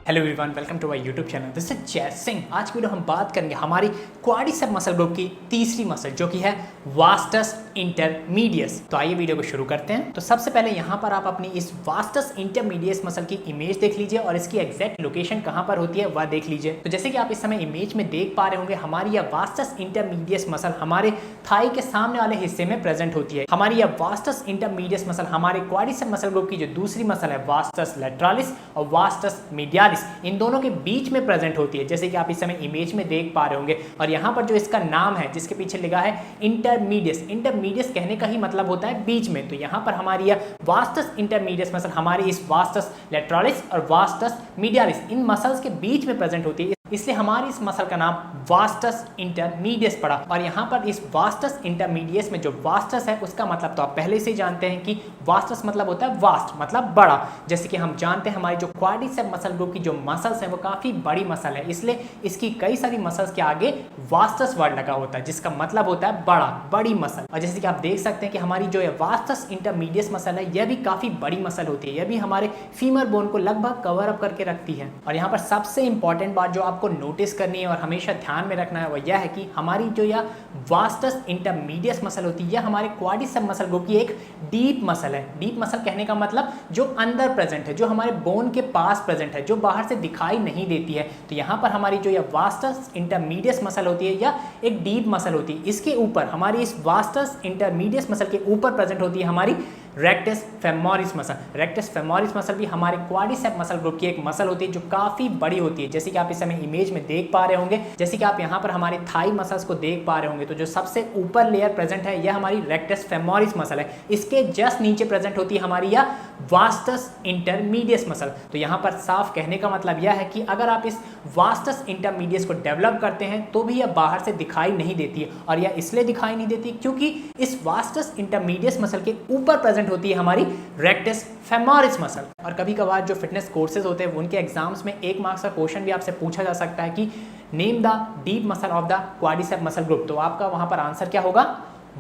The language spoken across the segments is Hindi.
Hello everyone, welcome to my YouTube channel. This is Jai Singh. आज की वीडियो हम बात करेंगे हमारी क्वाड्रिसेप मसल ग्रुप की तीसरी मसल जो कि है वास्टस इंटरमीडियस। तो आइए वीडियो को शुरू करते हैं। तो सबसे पहले यहाँ पर आप अपनी इस वास्टस इंटरमीडियस मसल की इमेज देख लीजिए और इसकी एग्जैक्ट लोकेशन कहाँ पर होती है वह देख लीजिए। तो जैसे कि आप इस समय इमेज में देख पा रहे होंगे, हमारी यह वास्टस इंटरमीडियस मसल हमारे थाई के सामने वाले हिस्से में प्रेजेंट होती है। हमारी यह वास्टस इंटरमीडियस मसल हमारे क्वाड्रिसेप मसल ग्रुप की जो दूसरी मसल है वास्टस लैटरालिस और वास्टस मीडियालिस, इन दोनों के बीच में प्रेजेंट होती है, जैसे कि आप इस समय इमेज में देख पा रहे होंगे। और यहाँ पर जो इसका नाम है जिसके पीछे लिखा है इंटरमीडियस, इंटरमीडियस कहने का ही मतलब होता है बीच में। तो यहाँ पर हमारी यह वास्टस इंटरमीडियस मसल हमारी इस वास्टस लैटरालिस और वास्टस मीडियालिस इन मसल्स के बीच में प्रेजेंट होती है, इसलिए हमारी इस मसल का नाम वास्टस इंटरमीडियस पड़ा। और यहाँ पर इस वास्टस इंटरमीडियस में जो वास्टस है उसका मतलब तो आप पहले से जानते हैं कि वास्टस मतलब होता है वास्ट, मतलब बड़ा। जैसे कि हम जानते हैं हमारी जो क्वाड्रिसेप मसल ग्रुप की जो मसल्स है वो काफी बड़ी मसल है, इसलिए इसकी कई सारी मसल्स के आगे वास्टस वर्ड लगा होता है जिसका मतलब होता है बड़ा, बड़ी मसल। और जैसे कि आप देख सकते हैं कि हमारी जो वास्टस इंटरमीडियस मसल है यह भी काफी बड़ी मसल होती है, यह भी हमारे फीमर बोन को लगभग कवर अप करके रखती है। और यहाँ पर सबसे इंपॉर्टेंट बात जो आपको नोटिस करनी है और हमेशा ध्यान में रखना है वह यह है कि हमारी जो यह वास्टस इंटरमीडियस मसल होती है यह हमारे क्वाड्रिसेप मसल ग्रुप की एक डीप मसल है। डीप मसल कहने का मतलब जो अंदर प्रेजेंट है, जो हमारे बोन के पास प्रेजेंट है, जो बाहर से दिखाई नहीं देती है। तो यहाँ पर हमारी जो यह वास्टस इंटरमीडियस मसल होती है यह एक डीप मसल होती है। इसके ऊपर हमारी इस वास्टस इंटरमीडियस मसल के ऊपर प्रेजेंट होती है हमारी rectus femoris muscle. Rectus femoris muscle भी हमारे क्वाड्रिसेप मसल ग्रुप की एक मसल होती है जो काफी बड़ी होती है, जैसे कि आप इस समय इमेज में देख पा रहे होंगे। जैसे कि आप यहाँ पर हमारे थाई मसल्स को देख पा रहे होंगे, तो जो सबसे ऊपर लेयर प्रेजेंट है यह हमारी रेक्टस फेमोरिस मसल है। इसके जस्ट नीचे प्रेजेंट होती है हमारी यह वास्टस इंटरमीडियस मसल। तो यहाँ पर साफ कहने का मतलब यह है कि अगर आप इस वास्टस इंटरमीडियस को डेवलप करते हैं तो भी यह बाहर से दिखाई नहीं देती है। और यह इसलिए दिखाई नहीं देती क्योंकि इस वास्टस इंटरमीडियस मसल के ऊपर प्रेजेंट होती है हमारी रेक्टस फेमोरिस मसल। और कभी कभार जो फिटनेस कोर्सेज होते हैं उनके एग्जाम्स में 1 मार्क्स का क्वेश्चन भी आपसे पूछा जा सकता है कि name the deep muscle of the quadricep muscle group. तो आपका वहां पर आंसर क्या होगा?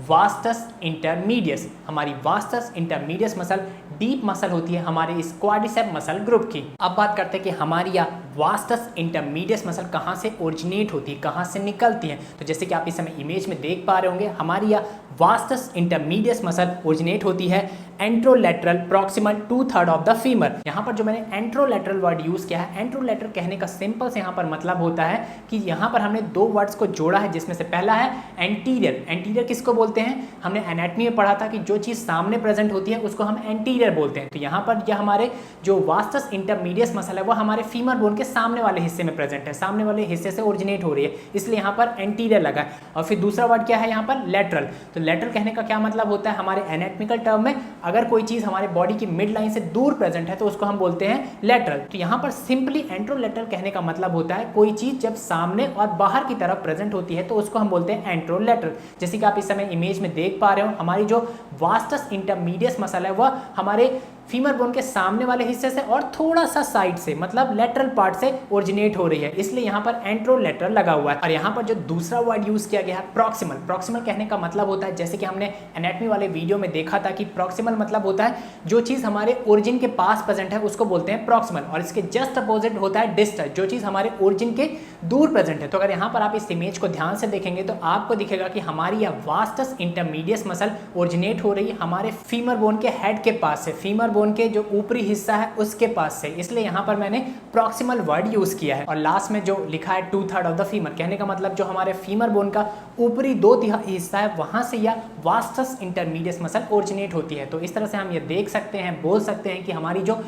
Vastus intermedius. हमारी vastus intermedius muscle deep muscle होती है हमारे इस क्वाड्रिसेप मसल ग्रुप की। अब बात करते हैं कि हमारी यह वास्टस इंटरमीडियस मसल कहाँ से ओरिजिनेट होती है, कहाँ से निकलती है। तो जैसे कि आप इस समय इमेज में देख पा रहे होंगे, हमारी यह वास्टस इंटरमीडियस मसल ओरिजिनेट होती है anterolateral proximal 2/3 of the femur. यहाँ पर जो मैंने एंट्रोलैटरल वर्ड यूज किया है, एंट्रोलैटरल कहने का सिंपल से यहाँ पर मतलब होता है कि यहाँ पर हमने 2 वर्ड्स को जोड़ा है, जिसमें से पहला है एंटीरियर। एंटीरियर किसको बोलते हैं? हमने एनाटॉमी में पढ़ा था कि जो चीज सामने प्रेजेंट होती है उसको हम एंटीरियर बोलते हैं। तो यहाँ पर यह हमारे जो वास्टस इंटरमीडियस मसल है वो हमारे फीमर बोन के सामने वाले हिस्से में प्रेजेंट है, सामने वाले हिस्से से ओरिजिनेट हो रही है, इसलिए यहाँ पर एंटीरियर लगा है। और फिर दूसरा वर्ड क्या है यहाँ पर? लेटरल। तो लेटरल कहने का क्या मतलब होता है? हमारे एनाटॉमिकल टर्म में अगर कोई चीज हमारे बॉडी की मिड लाइन से दूर प्रेजेंट है तो उसको हम बोलते हैं लेटरल। तो यहाँ पर सिंपली एंट्रोलेटरल कहने का मतलब होता है कोई चीज जब सामने और बाहर की तरफ प्रेजेंट होती है तो उसको हम बोलते हैं एंट्रोलेटरल। जैसे कि आप इस समय इमेज में देख पा रहे हो, हमारी जो वास्टस इंटरमीडियस मसल है वह हमारे फीमर बोन के सामने वाले हिस्से से और थोड़ा सा साइड से, मतलब लेटरल पार्ट से ओरिजिनेट हो रही है, इसलिए यहाँ पर एंट्रोलेटरल लगा हुआ है। और यहाँ पर जो दूसरा वर्ड यूज किया गया है प्रॉक्सिमल। प्रॉक्सिमल कहने का मतलब होता है, जैसे कि हमने एनाटॉमी वाले वीडियो में देखा था कि प्रॉक्सिमल मतलब होता है जो चीज हमारे ओरिजिन के पास प्रेजेंट है उसको बोलते हैं प्रॉक्सिमल। और इसके जस्ट अपोजिट होता है डिस्टल, जो चीज हमारे ओरिजिन के दूर प्रेजेंट है। तो अगर यहाँ पर आप इस इमेज को ध्यान से देखेंगे तो आपको दिखेगा कि हमारी यह वास्टस इंटरमीडियस मसल ओरिजिनेट हो रही है हमारे फीमर बोन के हेड के पास से, फीमर बोन के जो ऊपरी हिस्सा है उसके पास से, इसलिए यहाँ पर मैंने प्रॉक्सिमल वर्ड यूज किया है। और लास्ट में जो लिखा है 2/3 ऑफ द फीमर, कहने का मतलब जो हमारे फीमर बोन का ऊपरी 2/3 हिस्सा है वहां से यह वास्टस इंटरमीडियस मसल ओरिजिनेट होती है। तो इस तरह से हम ये देख सकते हैं, बोल सकते हैं कि हमारी जो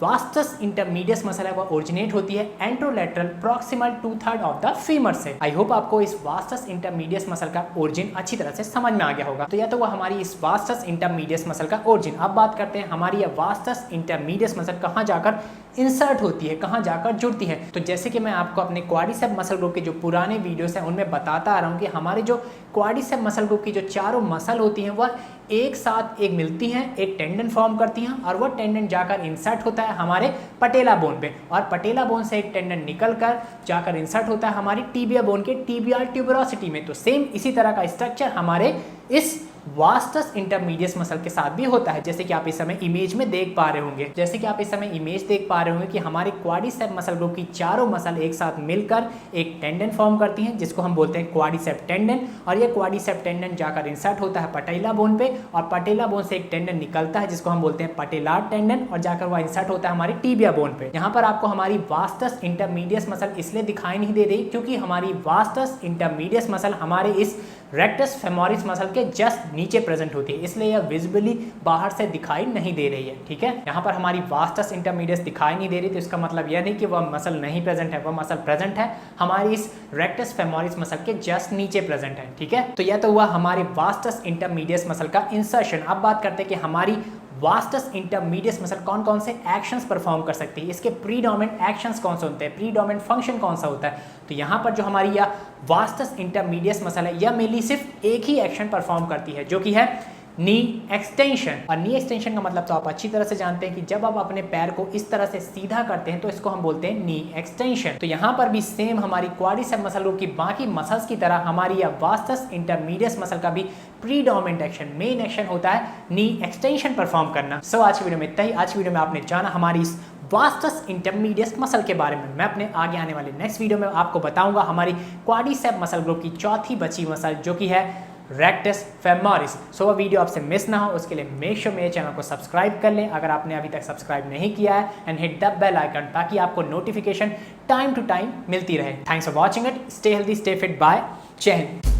वास्टस इंटरमीडियस मसल है वह ओरिजिनेट होती है anterolateral proximal 2/3 of the femur से। आई होप आपको इस वास्टस इंटरमीडियस मसल का ओरिजिन अच्छी तरह से समझ में आ गया होगा। तो यह तो वह हमारी इस वास्टस इंटरमीडियस मसल का ओरिजिन। अब बात करते हैं हमारी यह वास्टस इंटरमीडियस मसल कहाँ जाकर इंसर्ट होती है, कहाँ जाकर जुड़ती है। तो जैसे कि मैं आपको अपने क्वाड्रिसेप मसल ग्रुप के जो पुराने वीडियोस हैं उनमें बताता आ रहा हूँ कि हमारे जो क्वाड्रिसेप मसल ग्रुप की जो चारों मसल होती हैं वह एक साथ एक मिलती हैं, एक टेंडन फॉर्म करती हैं और वह टेंडन जाकर इंसर्ट होता है हमारे पटेला बोन पे, और पटेला बोन से एक टेंडन निकल कर जाकर इंसर्ट होता है हमारी टीबिया बोन के टीबियल ट्यूबरोसिटी में। तो सेम इसी तरह का स्ट्रक्चर हमारे इस वास्टस इंटरमीडियस मसल के साथ भी होता है, जैसे कि आप इस समय इमेज में देख पा रहे होंगे। जैसे कि आप इस समय इमेज देख पा रहे होंगे कि हमारे क्वाड्रिसेप मसल ग्रुप की चारों मसल एक साथ मिलकर एक टेंडन फॉर्म करती हैं, जिसको हम बोलते हैं क्वाड्रिसेप टेंडन। और ये क्वाड्रिसेप टेंडन जाकर इंसर्ट होता है पटेला बोन पे, और पटेला बोन से एक टेंडन निकलता है जिसको हम बोलते हैं पटेलार टेंडन, और जाकर वह इंसर्ट होता है हमारी टीबिया बोन पे। यहाँ पर आपको हमारी वास्टस इंटरमीडियस मसल इसलिए दिखाई नहीं दे रही क्योंकि हमारी वास्टस इंटरमीडियस मसल हमारे इस रेक्टस फेमोरिस मसल के जस्ट नीचे प्रेजेंट होती है, इसलिए यह विजिबली बाहर से दिखाई नहीं दे रही है। ठीक है, यहाँ पर हमारी वास्टस इंटरमीडियस दिखाई नहीं दे रही, तो इसका मतलब यह नहीं कि वह मसल नहीं प्रेजेंट है, वह मसल प्रेजेंट है, हमारी इस रेक्टस फेमोरिस मसल के जस्ट नीचे प्रेजेंट है। ठीक है, तो यह तो हुआ हमारे वास्टस इंटरमीडियस मसल का इंसर्शन। अब बात करते हैं कि हमारी वास्टस इंटरमीडियस मसल कौन कौन से एक्शंस परफॉर्म कर सकती है, इसके प्रीडोमिनेंट एक्शंस कौन से होते हैं, प्रीडोमिनेंट फंक्शन कौन सा होता है। तो यहाँ पर जो हमारी यह वास्टस इंटरमीडियस मसल है, यह मेनली सिर्फ एक ही एक्शन परफॉर्म करती है, जो कि है नी एक्सटेंशन। और नी एक्सटेंशन का मतलब तो आप अच्छी तरह से जानते हैं कि जब आप अपने पैर को इस तरह से सीधा करते हैं तो इसको हम बोलते हैं नी एक्सटेंशन। तो यहाँ पर भी सेम हमारी क्वाड्रिसेप मसल ग्रुप की बाकी मसल्स की तरह हमारी यह वास्टस इंटरमीडियस मसल का भी प्रीडोमिनेंट एक्शन, मेन एक्शन होता है नी एक्सटेंशन परफॉर्म करना। सो आज की वीडियो में इतना ही। आज की वीडियो में आपने जाना हमारी इस वास्टस इंटरमीडियस मसल के बारे में। मैं अपने आगे आने वाले नेक्स्ट वीडियो में आपको बताऊंगा हमारी क्वाड्रिसेप मसल ग्रुप की चौथी बची मसल, जो कि है रेक्टस फेमोरिस। सो वह वीडियो आपसे मिस ना हो उसके लिए मेक श्योर मेरे चैनल को सब्सक्राइब कर लें अगर आपने अभी तक सब्सक्राइब नहीं किया है, and hit the bell icon ताकि आपको नोटिफिकेशन टाइम टू टाइम मिलती रहे। Thanks for watching it. Stay healthy, stay fit, bye, Jai Hind.